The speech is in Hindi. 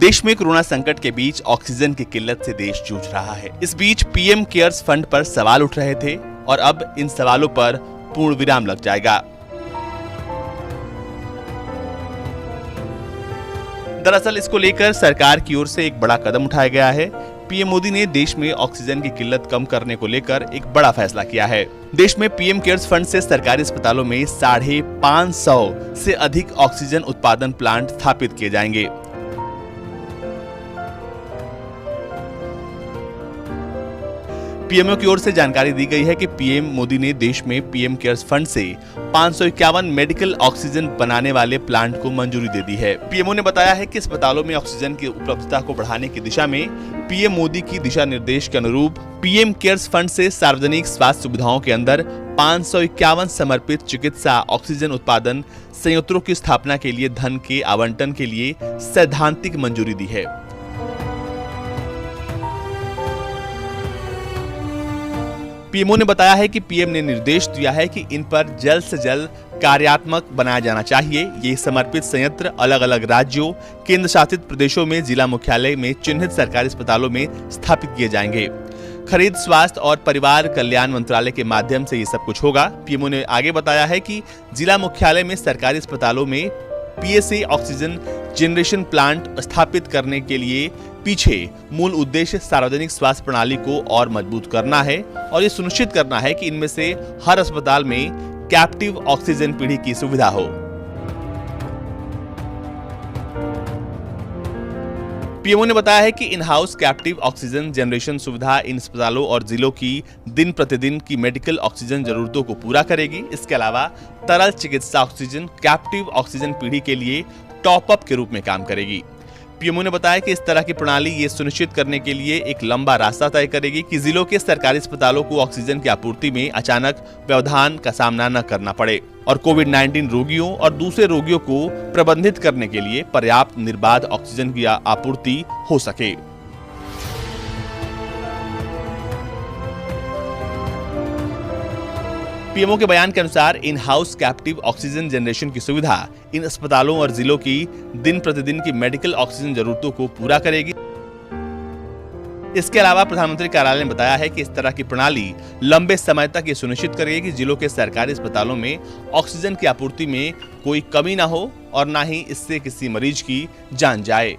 देश में कोरोना संकट के बीच ऑक्सीजन की किल्लत से देश जूझ रहा है। इस बीच पीएम केयर्स फंड पर सवाल उठ रहे थे और अब इन सवालों पर पूर्ण विराम लग जाएगा। दरअसल इसको लेकर सरकार की ओर से एक बड़ा कदम उठाया गया है। पीएम मोदी ने देश में ऑक्सीजन की किल्लत कम करने को लेकर एक बड़ा फैसला किया है। देश में पीएम केयर्स फंड से सरकारी अस्पतालों में 550 से अधिक ऑक्सीजन उत्पादन प्लांट स्थापित किए जाएंगे। पीएमओ की ओर से जानकारी दी गई है कि पीएम मोदी ने देश में पीएम केयर्स फंड से 551 मेडिकल ऑक्सीजन बनाने वाले प्लांट को मंजूरी दे दी है। पीएमओ ने बताया है कि अस्पतालों में ऑक्सीजन की उपलब्धता को बढ़ाने की दिशा में पीएम मोदी की दिशा निर्देश के अनुरूप पीएम केयर्स फंड से सार्वजनिक स्वास्थ्य सुविधाओं के अंदर 551 समर्पित चिकित्सा ऑक्सीजन उत्पादन संयंत्रों की स्थापना के लिए धन के आवंटन के लिए सैद्धांतिक मंजूरी दी है। पीएमओ ने बताया है कि पीएम ने निर्देश दिया है कि इन पर जल्द से जल्द कार्यात्मक बनाया जाना चाहिए। ये समर्पित संयंत्र अलग अलग राज्यों, केंद्र शासित प्रदेशों में जिला मुख्यालय में चिन्हित सरकारी अस्पतालों में स्थापित किए जाएंगे। खरीद स्वास्थ्य और परिवार कल्याण मंत्रालय के माध्यम से ये सब कुछ होगा। पीएमओ ने आगे बताया है कि जिला मुख्यालय में सरकारी अस्पतालों में पीएसए ऑक्सीजन जनरेशन प्लांट स्थापित करने के लिए पीछे मूल उद्देश्य सार्वजनिक स्वास्थ्य प्रणाली को और मजबूत करना है और ये सुनिश्चित करना है कि इनमें से हर अस्पताल में कैप्टिव ऑक्सीजन पीढ़ी की सुविधा हो। पीएमओ ने बताया है कि in house captive oxygen generation सुविधा इन अस्पतालों और जिलों की दिन प्रतिदिन की मेडिकल ऑक्सीजन जरूरतों को पूरा करेगी। इसके अलावा तरल चिकित्सा ऑक्सीजन कैप्टिव ऑक्सीजन पीढ़ी के लिए टॉप अप के रूप में काम करेगी। पीएमओ ने बताया कि इस तरह की प्रणाली ये सुनिश्चित करने के लिए एक लंबा रास्ता तय करेगी कि जिलों के सरकारी अस्पतालों को ऑक्सीजन की आपूर्ति में अचानक व्यवधान का सामना न करना पड़े और कोविड-19 रोगियों और दूसरे रोगियों को प्रबंधित करने के लिए पर्याप्त निर्बाध ऑक्सीजन की आपूर्ति हो सके। पीएमओ के बयान के अनुसार in house captive oxygen generation की सुविधा इन अस्पतालों और जिलों की दिन प्रतिदिन की मेडिकल ऑक्सीजन जरूरतों को पूरा करेगी। इसके अलावा प्रधानमंत्री कार्यालय ने बताया है कि इस तरह की प्रणाली लंबे समय तक ये सुनिश्चित करेगी कि जिलों के सरकारी अस्पतालों में ऑक्सीजन की आपूर्ति में कोई कमी न हो और न ही इससे किसी मरीज की जान जाए।